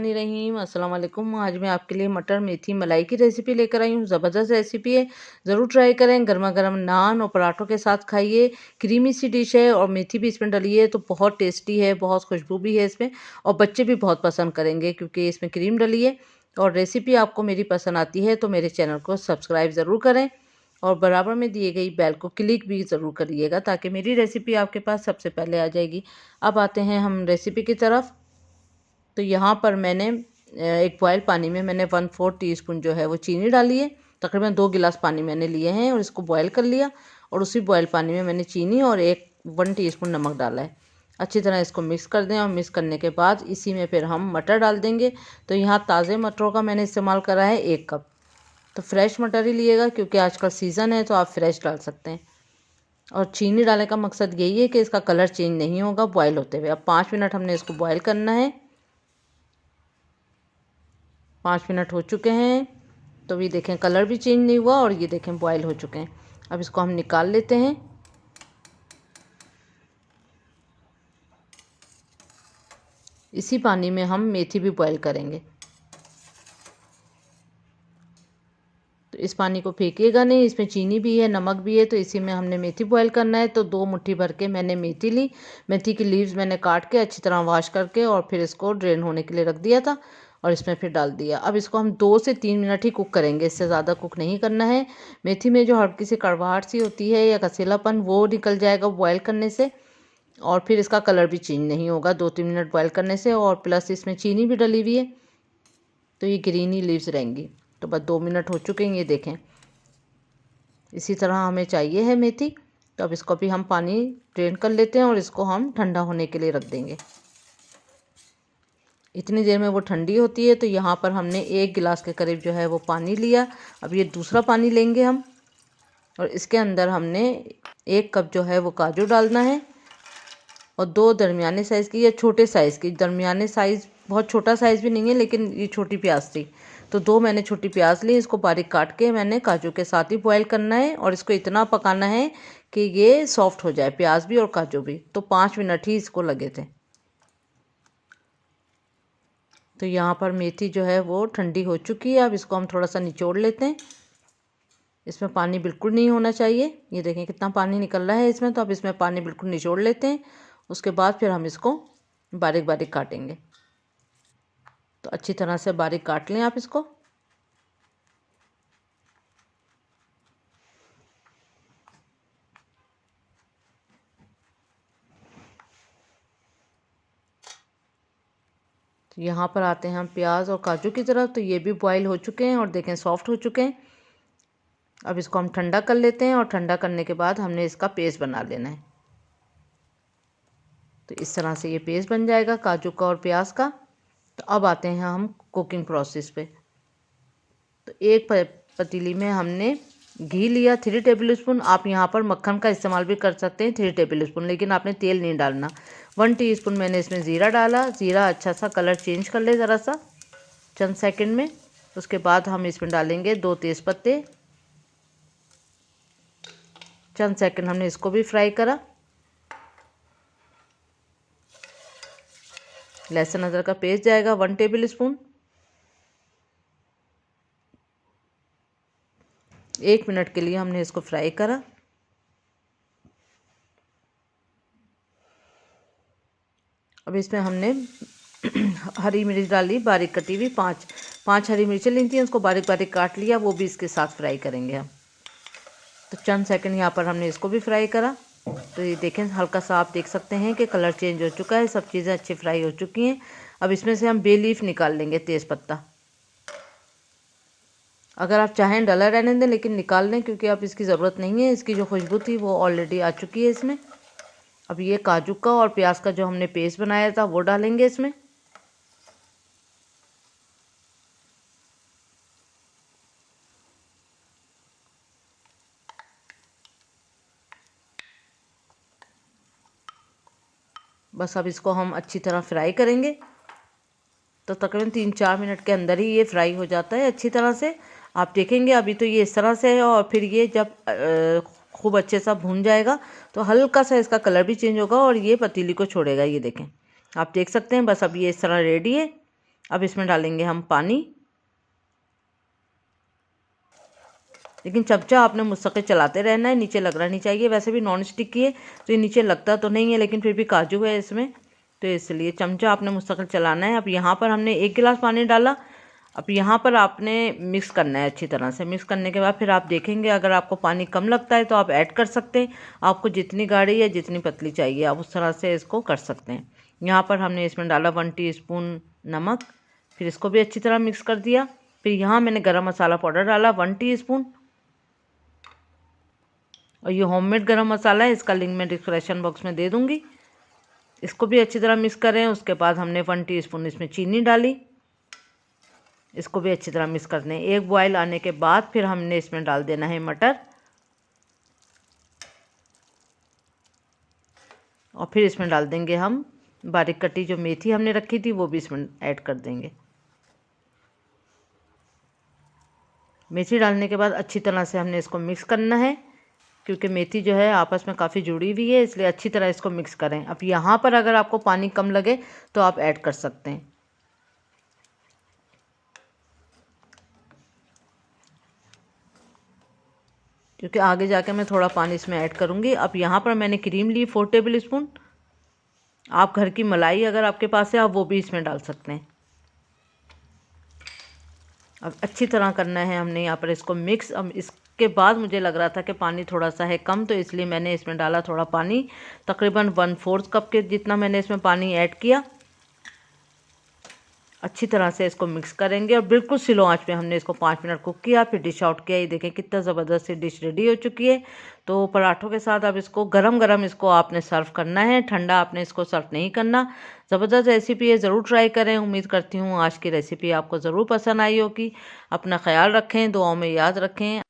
बिस्मिल्लाहिर्रहमानिर्रहीम। अस्सलाम वालेकुम। आज मैं आपके लिए मटर मेथी मलाई की रेसिपी लेकर आई हूँ। ज़बरदस्त रेसिपी है, ज़रूर ट्राई करें। गर्मा गर्म नान और पराठों के साथ खाइए। क्रीमी सी डिश है और मेथी भी इसमें डली है तो बहुत टेस्टी है, बहुत खुशबू भी है इसमें और बच्चे भी बहुत पसंद करेंगे क्योंकि इसमें क्रीम डली है। और रेसिपी आपको मेरी पसंद आती है तो मेरे चैनल को सब्सक्राइब ज़रूर करें और बराबर में दिए गई बेल को क्लिक भी ज़रूर करिएगा ताकि मेरी रेसिपी आपके पास सबसे पहले आ जाएगी। अब आते हैं हम रेसिपी की तरफ। तो यहाँ पर मैंने एक बॉयल पानी में मैंने 1/4 टीस्पून जो है वो चीनी डाली है। तकरीबन 2 गिलास पानी मैंने लिए हैं और इसको बॉयल कर लिया और उसी बॉयल पानी में मैंने चीनी और 1 टीस्पून नमक डाला है। अच्छी तरह इसको मिक्स कर दें और मिक्स करने के बाद इसी में फिर हम मटर डाल देंगे। तो यहाँ ताज़े मटरों का मैंने इस्तेमाल करा है 1 कप। तो फ्रेश मटर ही लिएगा क्योंकि आजकल सीज़न है तो आप फ्रेश डाल सकते हैं। और चीनी डालने का मकसद यही है कि इसका कलर चेंज नहीं होगा बॉयल होते हुए। अब 5 मिनट हमने इसको बॉयल करना है। 5 मिनट हो चुके हैं तो ये देखें कलर भी चेंज नहीं हुआ और ये देखें बॉयल हो चुके हैं। अब इसको हम निकाल लेते हैं। इसी पानी में हम मेथी भी बॉयल करेंगे। तो इस पानी को फेंकिएगा नहीं, इसमें चीनी भी है, नमक भी है, तो इसी में हमने मेथी बॉयल करना है। तो 2 मुट्ठी भर के मैंने मेथी ली। मेथी की लीव्स मैंने काट के अच्छी तरह वॉश करके और फिर इसको ड्रेन होने के लिए रख दिया था और इसमें फिर डाल दिया। अब इसको हम 2 से 3 मिनट ही कुक करेंगे, इससे ज़्यादा कुक नहीं करना है। मेथी में जो हल्की सी कड़वाहट सी होती है या कसीलापन वो निकल जाएगा बॉयल करने से और फिर इसका कलर भी चेंज नहीं होगा 2-3 मिनट बॉयल करने से। और प्लस इसमें चीनी भी डली हुई है तो ये ग्रीन ही लीव्स रहेंगी। तो बस 2 मिनट हो चुके हैं, ये देखें इसी तरह हमें चाहिए है मेथी। तो अब इसको भी हम पानी ड्रेन कर लेते हैं और इसको हम ठंडा होने के लिए रख देंगे। इतनी देर में वो ठंडी होती है। तो यहाँ पर हमने 1 गिलास के करीब जो है वो पानी लिया। अब ये दूसरा पानी लेंगे हम और इसके अंदर हमने 1 कप जो है वो काजू डालना है और 2 दरमियाने साइज़ की या छोटे साइज़ की, दरमियाने साइज़ बहुत छोटा साइज़ भी नहीं है लेकिन ये छोटी प्याज थी तो 2 मैंने छोटी प्याज ली। इसको बारीक काट के मैंने काजू के साथ ही बॉयल करना है और इसको इतना पकाना है कि ये सॉफ्ट हो जाए, प्याज भी और काजू भी। तो 5 मिनट ही इसको लगे थे। तो यहाँ पर मेथी जो है वो ठंडी हो चुकी है। अब इसको हम थोड़ा सा निचोड़ लेते हैं। इसमें पानी बिल्कुल नहीं होना चाहिए, ये देखें कितना पानी निकल रहा है इसमें। तो अब इसमें पानी बिल्कुल निचोड़ लेते हैं। उसके बाद फिर हम इसको बारीक बारीक काटेंगे। तो अच्छी तरह से बारीक काट लें आप इसको। तो यहाँ पर आते हैं हम प्याज और काजू की तरफ। तो ये भी बॉईल हो चुके हैं और देखें सॉफ्ट हो चुके हैं। अब इसको हम ठंडा कर लेते हैं और ठंडा करने के बाद हमने इसका पेस्ट बना लेना है। तो इस तरह से ये पेस्ट बन जाएगा काजू का और प्याज का। तो अब आते हैं हम कुकिंग प्रोसेस पे। तो एक पतीली में हमने घी लिया 3 टेबल स्पून। आप यहाँ पर मक्खन का इस्तेमाल भी कर सकते हैं 3 टेबल स्पून, लेकिन आपने तेल नहीं डालना। 1 टीस्पून मैंने इसमें ज़ीरा डाला। ज़ीरा अच्छा सा कलर चेंज कर ले ज़रा सा चंद सेकंड में। उसके बाद हम इसमें डालेंगे 2 तेज़पत्ते। चंद सेकंड हमने इसको भी फ्राई करा। लहसुन अदरक का पेस्ट जाएगा 1 टेबल स्पून। 1 मिनट के लिए हमने इसको फ्राई करा। अब इसमें हमने हरी मिर्च डाली बारीक कटी हुई, 5 हरी मिर्चें ली थी, उसको बारीक बारीक काट लिया, वो भी इसके साथ फ्राई करेंगे हम। तो चंद सेकंड यहाँ पर हमने इसको भी फ्राई करा। तो ये देखें हल्का सा आप देख सकते हैं कि कलर चेंज हो चुका है, सब चीज़ें अच्छी फ्राई हो चुकी हैं। अब इसमें से हम बे लीफ निकाल लेंगे, तेज़पत्ता। अगर आप चाहें डला रहने दें लेकिन निकाल लें क्योंकि अब इसकी ज़रूरत नहीं है। इसकी जो खुशबू थी वो ऑलरेडी आ चुकी है इसमें। अब ये काजू का और प्याज का जो हमने पेस्ट बनाया था वो डालेंगे इसमें। बस अब इसको हम अच्छी तरह फ्राई करेंगे। तो तकरीबन 3-4 मिनट के अंदर ही ये फ्राई हो जाता है अच्छी तरह से। आप देखेंगे अभी तो ये इस तरह से है और फिर ये जब खूब अच्छे सा भून जाएगा तो हल्का सा इसका कलर भी चेंज होगा और ये पतीली को छोड़ेगा। ये देखें आप देख सकते हैं। बस अब ये इस तरह रेडी है। अब इसमें डालेंगे हम पानी, लेकिन चमचा आपने मुस्तकिल चलाते रहना है, नीचे लगना नहीं चाहिए। वैसे भी नॉन स्टिक की है तो ये नीचे लगता तो नहीं है, लेकिन फिर भी काजू है इसमें, तो इसलिए चमचा आपने मुस्तकिल चलाना है। अब यहाँ पर हमने 1 गिलास पानी डाला। अब यहाँ पर आपने मिक्स करना है अच्छी तरह से। मिक्स करने के बाद फिर आप देखेंगे, अगर आपको पानी कम लगता है तो आप ऐड कर सकते हैं। आपको जितनी गाढ़ी या जितनी पतली चाहिए आप उस तरह से इसको कर सकते हैं। यहाँ पर हमने इसमें डाला 1 टीस्पून नमक, फिर इसको भी अच्छी तरह मिक्स कर दिया। फिर यहाँ मैंने गरम मसाला पाउडर डाला 1 टीस्पून, और ये होममेड गरम मसाला है, इसका लिंक मैं डिस्क्रिप्शन बॉक्स में दे दूँगी। इसको भी अच्छी तरह मिक्स करें। उसके बाद हमने 1 टीस्पून इसमें चीनी डाली, इसको भी अच्छी तरह मिक्स कर दें। एक बॉयल आने के बाद फिर हमने इसमें डाल देना है मटर, और फिर इसमें डाल देंगे हम बारीक कटी जो मेथी हमने रखी थी, वो भी इसमें ऐड कर देंगे। मेथी डालने के बाद अच्छी तरह से हमने इसको मिक्स करना है, क्योंकि मेथी जो है आपस में काफ़ी जुड़ी हुई है, इसलिए अच्छी तरह इसको मिक्स करें। अब यहाँ पर अगर आपको पानी कम लगे तो आप ऐड कर सकते हैं, क्योंकि आगे जाके मैं थोड़ा पानी इसमें ऐड करूँगी। अब यहाँ पर मैंने क्रीम ली 4 टेबल स्पून। आप घर की मलाई अगर आपके पास है आप वो भी इसमें डाल सकते हैं। अब अच्छी तरह करना है हमने यहाँ पर इसको मिक्स। अब इसके बाद मुझे लग रहा था कि पानी थोड़ा सा है कम, तो इसलिए मैंने इसमें डाला थोड़ा पानी, तकरीबन 1/4 कप के जितना मैंने इसमें पानी ऐड किया। अच्छी तरह से इसको मिक्स करेंगे और बिल्कुल स्लो आंच पे हमने इसको 5 मिनट कुक किया, फिर डिश आउट किया। ये देखें कितना ज़बरदस्त सी डिश रेडी हो चुकी है। तो पराठों के साथ अब इसको गरम गरम इसको आपने सर्व करना है, ठंडा आपने इसको सर्व नहीं करना। ज़बरदस्त रेसिपी है, ज़रूर ट्राई करें। उम्मीद करती हूँ आज की रेसिपी आपको ज़रूर पसंद आई होगी। अपना ख्याल रखें, दुआओं में याद रखें।